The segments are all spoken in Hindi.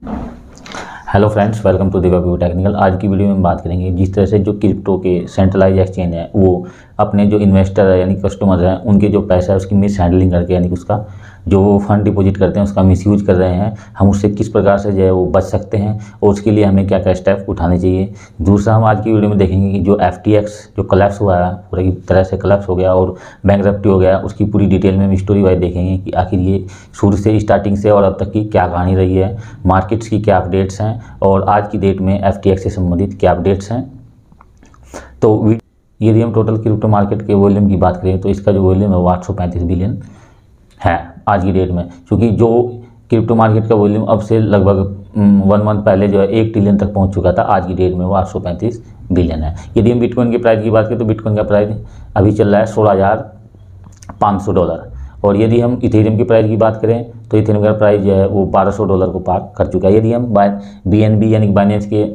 Hello friends, welcome to Divya technical. आज की वीडियो में हम बात करेंगे जिस तरह से जो क्रिप्टो के सेंट्रलाइज एक्सचेंज है वो अपने जो इन्वेस्टर है यानी कस्टमर हैं उनके जो पैसा है उसकी मिस हैंडलिंग करके यानी कि उसका जो वो फंड डिपॉजिट करते हैं उसका मिसयूज कर रहे हैं, हम उससे किस प्रकार से जो है वो बच सकते हैं और उसके लिए हमें क्या क्या स्टेप उठाने चाहिए। दूसरा, हम आज की वीडियो में देखेंगे कि जो FTX जो कोलैप्स हुआ है, पूरी तरह से कोलैप्स हो गया और बैंकरप्टी हो गया, उसकी पूरी डिटेल में हम स्टोरी वाइज देखेंगे कि आखिर ये शुरू से स्टार्टिंग से और अब तक की क्या कहानी रही है, मार्केट्स की क्या अपडेट्स हैं और आज की डेट में FTX से संबंधित क्या अपडेट्स हैं। तो यदि हम टोटल क्रिप्टो मार्केट के वॉल्यूम की बात करें तो इसका जो वॉल्यूम है वो 835 बिलियन है आज की डेट में, क्योंकि जो क्रिप्टो मार्केट का वॉल्यूम अब से लगभग 1 मंथ पहले जो है 1 ट्रिलियन तक पहुंच चुका था, आज की डेट में वो 835 बिलियन है। यदि हम बिटकॉइन की प्राइस की बात करें तो बिटकॉइन का प्राइस अभी चल रहा है $16,500 और यदि हम इथेरियम की प्राइस की बात करें तो इथेरियम का प्राइस जो है वो $1200 को पार कर चुका है। यदि हम BNB यानी कि बाइनेंस के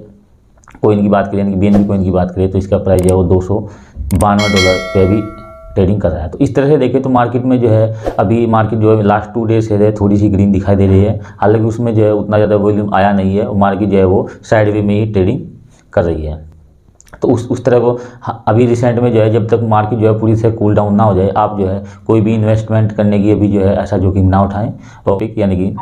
कोइन की बात करें यानी कि BNB कोइन की बात करें तो इसका प्राइस जो है वो $292 पे भी ट्रेडिंग कर रहा है। तो इस तरह से देखें तो मार्केट में जो है अभी मार्केट जो है लास्ट 2 डेज से है थोड़ी सी ग्रीन दिखाई दे रही है, हालांकि उसमें जो है उतना ज़्यादा वॉल्यूम आया नहीं है और मार्केट जो है वो साइड वे में ही ट्रेडिंग कर रही है। तो उस तरह को अभी रिसेंट में जो है जब तक मार्केट जो है पूरी से कूल डाउन ना हो जाए, आप जो है कोई भी इन्वेस्टमेंट करने की अभी जो है ऐसा जोखिम ना उठाएं। और यानी कि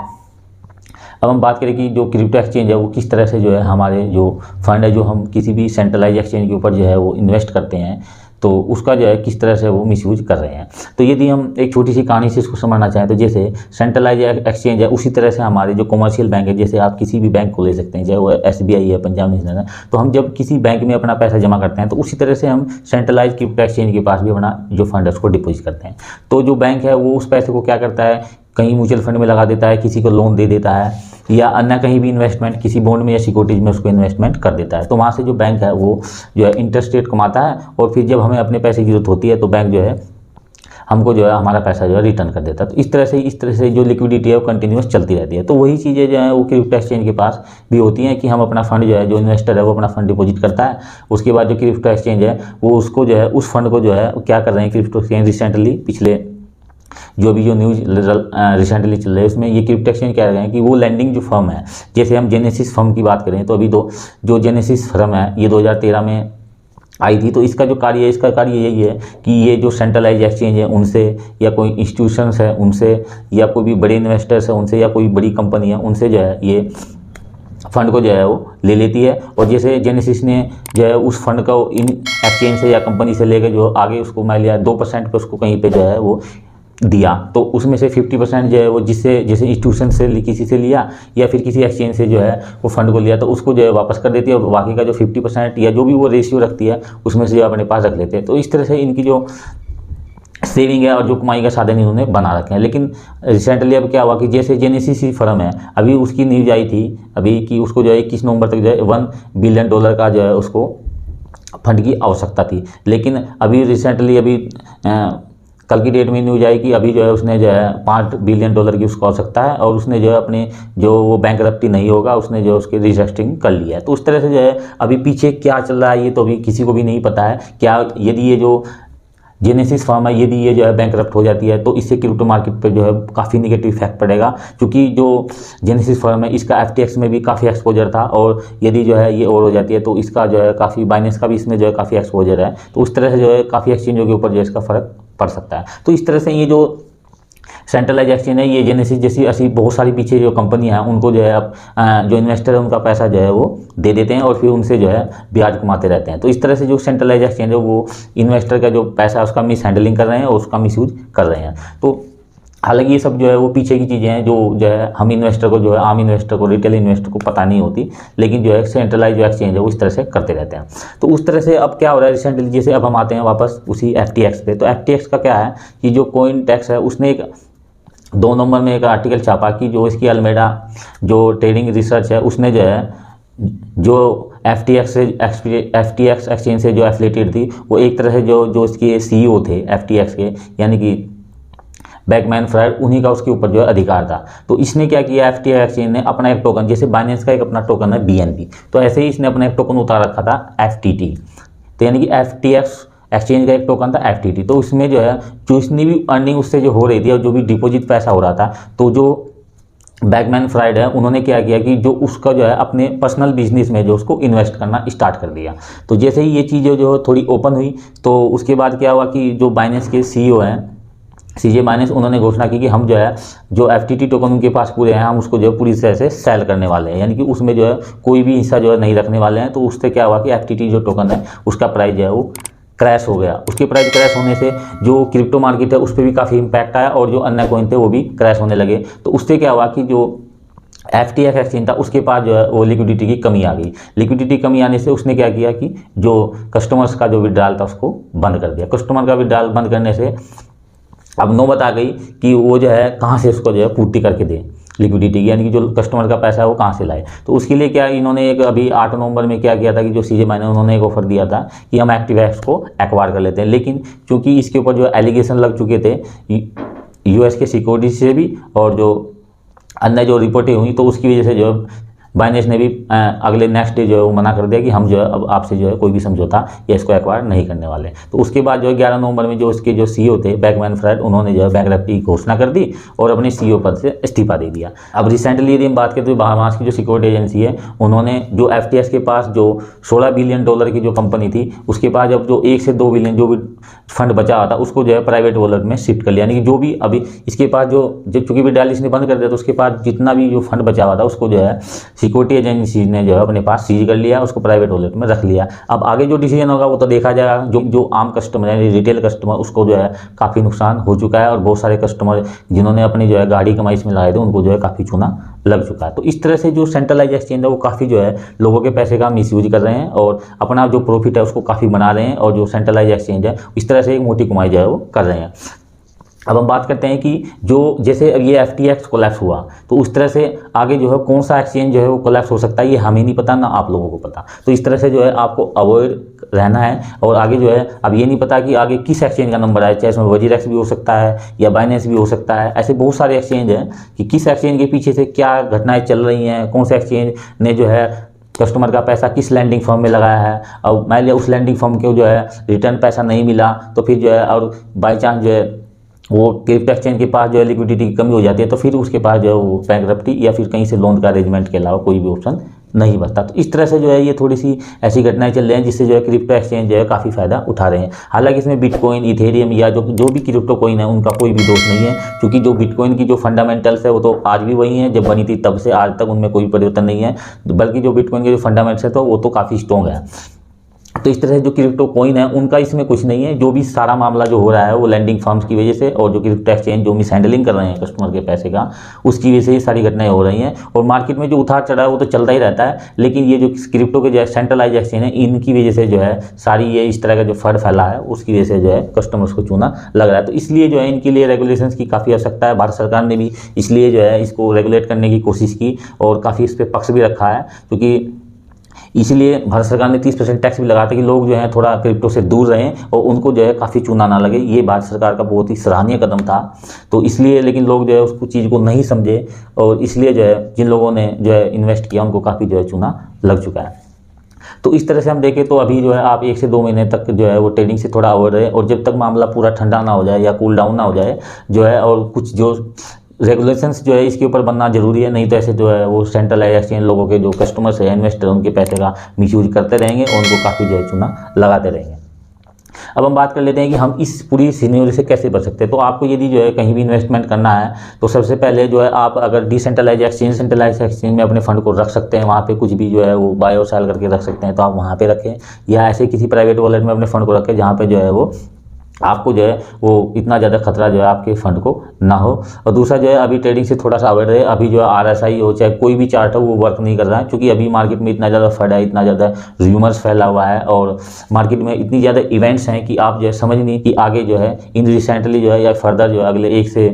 अब हम बात करें कि जो क्रिप्टो एक्सचेंज है वो किस तरह से जो है हमारे जो फंड है जो हम किसी भी सेंट्रलाइज एक्सचेंज के ऊपर जो है वो इन्वेस्ट करते हैं तो उसका जो है किस तरह से वो मिसयूज कर रहे हैं। तो यदि हम एक छोटी सी कहानी से इसको समझना चाहें तो जैसे सेंट्रलाइज एक्सचेंज है उसी तरह से हमारे जो कमर्शियल बैंक है, जैसे आप किसी भी बैंक को ले सकते हैं, चाहे वो SBI है, पंजाब नेशनल है, तो हम जब किसी बैंक में अपना पैसा जमा करते हैं तो उसी तरह से हम सेंट्रलाइज क्रिप्टो एक्सचेंज के पास भी अपना जो फंड है उसको डिपॉजिट करते हैं। तो जो बैंक है वो उस पैसे को क्या करता है, कहीं म्यूचुअल फंड में लगा देता है, किसी को लोन दे देता है या अन्य कहीं भी इन्वेस्टमेंट किसी बॉन्ड में या सिक्योरिटीज में उसको इन्वेस्टमेंट कर देता है। तो वहाँ से जो बैंक है वो जो है इंटरेस्ट रेट कमाता है और फिर जब हमें अपने पैसे की जरूरत होती है तो बैंक जो है हमको जो है हमारा पैसा जो है रिटर्न कर देता है। तो इस तरह से जो लिक्विडिटी है वो कंटिन्यूस चलती रहती है। तो वही चीज़ें जो है वो क्रिप्टो एक्सचेंज के पास भी होती हैं कि हम अपना फंड जो है जो इन्वेस्टर है वो अपना फंड डिपॉजिट करता है, उसके बाद जो क्रिप्टो एक्सचेंज है वो उसको जो है उस फंड को जो है क्या कर रहे हैं क्रिप्टो एक्सचेंज रिसेंटली पिछले जो न्यूज़ रिसेंटली चल रही है उसमें ये क्रिप्टो एक्सचेंज कह रहे हैं कि वो लैंडिंग जो फर्म है, जैसे हम जेनेसिस फर्म की बात करें तो अभी जो जेनेसिस फर्म है ये 2013 में आई थी। तो इसका जो कार्य है, इसका कार्य यही है कि ये जो सेंट्रलाइज एक्सचेंज है उनसे या कोई इंस्टीट्यूशंस है उनसे या कोई भी बड़े इन्वेस्टर्स है उनसे या कोई बड़ी कंपनी है उनसे जो है ये फंड को जो है वो ले लेती है और जैसे जेनेसिस ने जो है उस फंड को इन एक्सचेंज से या कंपनी से लेकर जो आगे उसको मान लिया 2% पे उसको कहीं पे जो है वो दिया, तो उसमें से 50% जो है वो जिससे जैसे इंस्टीट्यूशन से किसी से लिया या फिर किसी एक्सचेंज से जो है वो फंड को लिया तो उसको जो है वापस कर देती है और बाकी का जो 50% या जो भी वो रेशियो रखती है उसमें से जो अपने पास रख लेते हैं। तो इस तरह से इनकी जो सेविंग है और जो कमाई का साधन इन्होंने बना रखे हैं। लेकिन रिसेंटली अब क्या हुआ कि जैसे जेनेसिस फर्म है अभी उसकी न्यूज आई थी अभी कि उसको जो है 21 नवंबर तक जो है $1 बिलियन का जो है उसको फंड की आवश्यकता थी। लेकिन अभी रिसेंटली अभी कल की डेट में न्यूज आई कि अभी जो है उसने जो है $5 बिलियन की उसको आवश्यकता है और उसने जो है अपने जो वो बैंकरप्टी नहीं होगा उसने जो उसकी रिस्ट्रक्चरिंग कर लिया है। तो उस तरह से जो है अभी पीछे क्या चल रहा है ये तो अभी किसी को भी नहीं पता है। क्या यदि ये जो जेनेसिस फर्म है यदि ये जो है बैंकरप्ट हो जाती है तो इससे क्रिप्टो मार्केट पे जो है काफ़ी नेगेटिव इफेक्ट पड़ेगा, क्योंकि जो जेनेसिस फर्म है इसका FTX में भी काफ़ी एक्सपोजर था और यदि जो है ये और हो जाती है तो इसका जो है काफ़ी बाइनेंस का भी इसमें जो है काफ़ी एक्सपोजर है। तो उस तरह से जो है काफ़ी एक्सचेंजों के ऊपर जो है इसका फ़र्क पड़ सकता है। तो इस तरह से ये जो सेंट्रलाइज एक्सचेंज है ये जेनेसिस जैसी ऐसी बहुत सारी पीछे जो कंपनियां हैं उनको जो है अब जो इन्वेस्टर है उनका पैसा जो है वो दे देते हैं और फिर उनसे जो है ब्याज कमाते रहते हैं। तो इस तरह से जो सेंट्रलाइज एक्सचेंज है वो इन्वेस्टर का जो पैसा है उसका मिस हैंडलिंग कर रहे हैं और उसका मिसयूज कर रहे हैं। तो हालांकि ये सब जो है वो पीछे की चीज़ें हैं जो है हम इन्वेस्टर को जो है आम इन्वेस्टर को रिटेल इन्वेस्टर को पता नहीं होती, लेकिन जो है सेंट्रलाइज जो एक्सचेंज है वो इस तरह से करते रहते हैं। तो उस तरह से अब क्या हो रहा है रिसेंटली, जैसे अब हम आते हैं वापस उसी FTX पे। तो FTX का क्या है कि जो CoinDesk है उसने एक 2 नवंबर में एक आर्टिकल छापा कि जो इसकी अल्मेडा जो ट्रेडिंग रिसर्च है उसने जो है जो FTX एक्सचेंज से जो एफिलिएटेड थी वो एक तरह से जो इसके CEO थे FTX के यानी कि बैकमैन फ्राइड उन्हीं का उसके ऊपर जो है अधिकार था। तो इसने क्या किया FTX एक्सचेंज ने अपना एक टोकन, जैसे बाइनेंस का एक अपना टोकन है BNB, तो ऐसे ही इसने अपना एक टोकन उतार रखा था FTT। तो यानी कि FTX एक्सचेंज का एक टोकन था FTT। तो उसमें जो है जो इसने भी अर्निंग उससे जो हो रही थी और जो भी डिपॉजिट पैसा हो रहा था तो जो बैकमैन फ्राइड है, उन्होंने क्या किया कि जो उसका जो है अपने पर्सनल बिजनेस में जो उसको इन्वेस्ट करना स्टार्ट कर दिया। तो जैसे ही ये चीज़ें जो थोड़ी ओपन हुई तो उसके बाद क्या हुआ कि जो बाइनेंस के CEO हैं CJ माइनेंस, उन्होंने घोषणा की कि हम जो है जो FTT टोकन उनके पास पूरे हैं, हम उसको जो है पूरी तरह से सेल करने वाले हैं, यानी कि उसमें जो है कोई भी हिस्सा जो है नहीं रखने वाले हैं। तो उससे क्या हुआ कि FTT जो टोकन है उसका प्राइस जो है वो क्रैश हो गया। उसके प्राइस क्रैश होने से जो क्रिप्टो मार्केट है उस पर भी काफ़ी इम्पैक्ट आया और जो अन्य कॉइन थे वो भी क्रैश होने लगे। तो उससे क्या हुआ कि जो FTX एक्सचेंज था उसके पास जो है वो लिक्विडिटी की कमी आ गई। लिक्विडिटी कमी आने से उसने क्या किया कि जो कस्टमर्स का जो विड्रॉल था उसको बंद कर दिया। कस्टमर का विड्रॉल बंद करने से अब नौबत आ गई कि वो जो है कहाँ से उसको जो है पूर्ति करके दे लिक्विडिटी की, यानी कि जो कस्टमर का पैसा है वो कहाँ से लाए। तो उसके लिए क्या इन्होंने एक अभी 8 नवंबर में क्या किया था कि जो CJ माइनर उन्होंने एक ऑफर दिया था कि हम एक्टिवएक्स को एक्वायर कर लेते हैं। लेकिन चूंकि इसके ऊपर जो एलिगेशन लग चुके थे US के सिक्योरिटी से भी और जो अन्य जो रिपोर्टें हुई, तो उसकी वजह से जो बाइनेंस ने भी अगले नेक्स्ट डे जो है वो मना कर दिया कि हम जो है अब आपसे जो है कोई भी समझौता या इसको एक्वायर नहीं करने वाले। तो उसके बाद जो है 11 नवंबर में जो उसके जो CEO थे बैकमैन फ्राइड, उन्होंने जो है बैंकरप्सी की घोषणा कर दी और अपने CEO पद से इस्तीफा दे दिया। अब रिसेंटली यदि हम बात करें तो बहामास की जो सिक्योरिटी एजेंसी है, उन्होंने जो FTX के पास जो $16 बिलियन की जो कंपनी थी उसके पास अब जो 1 से 2 बिलियन जो भी फंड बचा हुआ था उसको जो है प्राइवेट वॉलेट में शिफ्ट कर लिया। यानी कि जो भी अभी इसके पास जो चूंकि भी डालिस ने बंद कर दिया तो उसके पास जितना भी जो फंड बचा हुआ था उसको जो है सिक्योरिटी एजेंसी ने जो है अपने पास सीज कर लिया, उसको प्राइवेट वॉलेट में रख लिया। अब आगे जो डिसीजन होगा वो तो देखा जाएगा। जो आम कस्टमर है, रिटेल कस्टमर, उसको जो है काफ़ी नुकसान हो चुका है और बहुत सारे कस्टमर जिन्होंने अपनी जो है गाड़ी कमाई इसमें लगाए थे उनको जो है काफ़ी चूना लग चुका है। तो इस तरह से जो सेंट्रलाइज एक्सचेंज है वो काफ़ी जो है लोगों के पैसे का मिसयूज कर रहे हैं और अपना जो प्रॉफिट है उसको काफ़ी बना रहे हैं और जो सेंट्रलाइज एक्सचेंज है इस तरह से एक मोटी कमाई जो है वो कर रहे हैं। अब हम बात करते हैं कि जो जैसे अब ये FTX कोलैप्स हुआ तो उस तरह से आगे जो है कौन सा एक्सचेंज जो है वो कोलैप्स हो सकता है ये हमें नहीं पता, ना आप लोगों को पता। तो इस तरह से जो है आपको अवॉइड रहना है और आगे जो है अब ये नहीं पता कि आगे किस एक्सचेंज का नंबर आए, चाहे इसमें वजीरेक्स भी हो सकता है या बाइनेंस भी हो सकता है। ऐसे बहुत सारे एक्सचेंज हैं कि किस एक्सचेंज के पीछे से क्या घटनाएं चल रही हैं, कौन से एक्सचेंज ने जो है कस्टमर का पैसा किस लैंडिंग फर्म में लगाया है और मान लिया उस लैंडिंग फर्म को जो है रिटर्न पैसा नहीं मिला तो फिर जो है और बाई चांस जो है वो क्रिप्टो एक्सचेंज के पास जो है लिक्विडिटी की कमी हो जाती है तो फिर उसके पास जो है वो बैंकरप्टी या फिर कहीं से लोन का अरेंजमेंट के अलावा कोई भी ऑप्शन नहीं बचता। तो इस तरह से जो है ये थोड़ी सी ऐसी घटनाएं चल रही हैं जिससे जो है क्रिप्टो एक्सचेंज जो है काफ़ी फ़ायदा उठा रहे हैं। हालांकि इसमें बिटकॉइन, इथेरियम या जो भी क्रिप्टो कॉइन है उनका कोई भी दोष नहीं है, क्योंकि जो बिटकॉइन की जो फंडामेंटल्स है वो तो आज भी वही है, जब बनी थी तब से आज तक उनमें कोई परिवर्तन नहीं है, बल्कि जो बिटकॉइन के जो फंडामेंट्स है तो वो तो काफ़ी स्ट्रॉन्ग है। तो इस तरह से जो क्रिप्टो कॉइन है उनका इसमें कुछ नहीं है, जो भी सारा मामला जो हो रहा है वो लैंडिंग फर्म्स की वजह से और जो क्रिप्टो एक्सचेंज जो मिस हैंडलिंग कर रहे हैं कस्टमर के पैसे का उसकी वजह से ये सारी घटनाएं हो रही हैं। और मार्केट में जो उतार चढ़ा है वो तो चलता ही रहता है, लेकिन ये जो क्रिप्टो के जो सेंट्रलाइज एक्सचेंज है इनकी वजह से जो है सारी ये इस तरह का जो फंड फैला है उसकी वजह से जो है कस्टमर्स को चूना लग रहा है। तो इसलिए जो है इनके लिए रेगुलेशंस की काफ़ी आवश्यकता है। भारत सरकार ने भी इसलिए जो है इसको रेगुलेट करने की कोशिश की और काफ़ी इस पर पक्ष भी रखा है, क्योंकि इसलिए भारत सरकार ने 30% टैक्स भी लगाते कि लोग जो है थोड़ा क्रिप्टो से दूर रहें और उनको जो है काफ़ी चूना ना लगे। ये भारत सरकार का बहुत ही सराहनीय कदम था। तो इसलिए लेकिन लोग जो है उसको चीज़ को नहीं समझे और इसलिए जो है जिन लोगों ने जो है इन्वेस्ट किया उनको काफ़ी जो है चूना लग चुका है। तो इस तरह से हम देखें तो अभी जो है आप 1 से 2 महीने तक जो है वो ट्रेडिंग से थोड़ा अवॉइड रहे और जब तक मामला पूरा ठंडा ना हो जाए या कूल डाउन ना हो जाए जो है और कुछ जो रेगुलेशंस जो है इसके ऊपर बनना जरूरी है, नहीं तो ऐसे जो है वो सेंट्रलाइज एक्सचेंज लोगों के जो कस्टमर्स है, इन्वेस्टर, उनके पैसे का मिसयूज करते रहेंगे और उनको काफ़ी जो है चूना लगाते रहेंगे। अब हम बात कर लेते हैं कि हम इस पूरी सिनेरियो से कैसे बच सकते हैं। तो आपको यदि जो है कहीं भी इन्वेस्टमेंट करना है तो सबसे पहले जो है आप अगर डिसेंट्रलाइज एक्सचेंज, सेंट्रलाइज एक्सचेंज में अपने फंड को रख सकते हैं, वहाँ पे कुछ भी जो है वो बाय और सेल करके रख सकते हैं तो आप वहाँ पे रखें, या ऐसे किसी प्राइवेट वॉलेट में अपने फंड को रखें जहाँ पे जो है वो आपको जो है वो इतना ज़्यादा खतरा जो है आपके फंड को ना हो। और दूसरा जो है अभी ट्रेडिंग से थोड़ा सा अवॉइड रहे। अभी जो है RSI हो चाहे कोई भी चार्ट हो वो वर्क नहीं कर रहा है, क्योंकि अभी मार्केट में इतना ज़्यादा फंड है, इतना ज़्यादा र्यूमर्स फैला हुआ है और मार्केट में इतनी ज़्यादा इवेंट्स हैं कि आप जो है समझ नहीं कि आगे जो है इन रिसेंटली जो है या फर्दर जो है अगले 1 से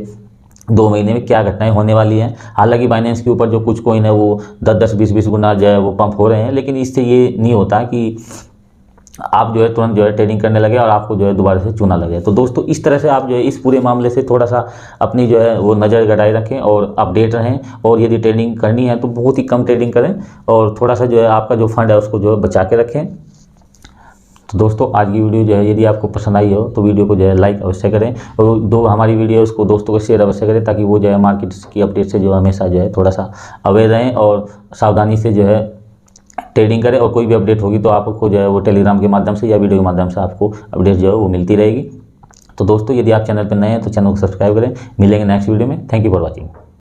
2 महीने में क्या घटनाएं होने वाली हैं। हालांकि बाइनेंस के ऊपर जो कुछ कॉइन है वो 10-10, 20-20 गुना जो है वो पंप हो रहे हैं, लेकिन इससे ये नहीं होता कि आप जो है तुरंत जो है ट्रेडिंग करने लगे और आपको जो है दोबारा से चूना लगे। तो दोस्तों इस तरह से आप जो है इस पूरे मामले से थोड़ा सा अपनी जो है वो नज़र गड़ाए रखें और अपडेट रहें, और यदि ट्रेडिंग करनी है तो बहुत ही कम ट्रेडिंग करें और थोड़ा सा जो है आपका जो फंड है उसको जो है बचा के रखें। तो दोस्तों आज की वीडियो जो है यदि आपको पसंद आई हो तो वीडियो को जो है लाइक अवश्य करें, और हमारी वीडियो उसको दोस्तों को शेयर अवश्य करें, ताकि वो जो है मार्केट की अपडेट से जो हमेशा जो है थोड़ा सा अवेयर रहें और सावधानी से जो है ट्रेडिंग करें। और कोई भी अपडेट होगी तो आपको जो है वो टेलीग्राम के माध्यम से या वीडियो के माध्यम से आपको अपडेट जो है वो मिलती रहेगी। तो दोस्तों यदि आप चैनल पर नए हैं तो चैनल को सब्सक्राइब करें। मिलेंगे नेक्स्ट वीडियो में। Thank you for watching.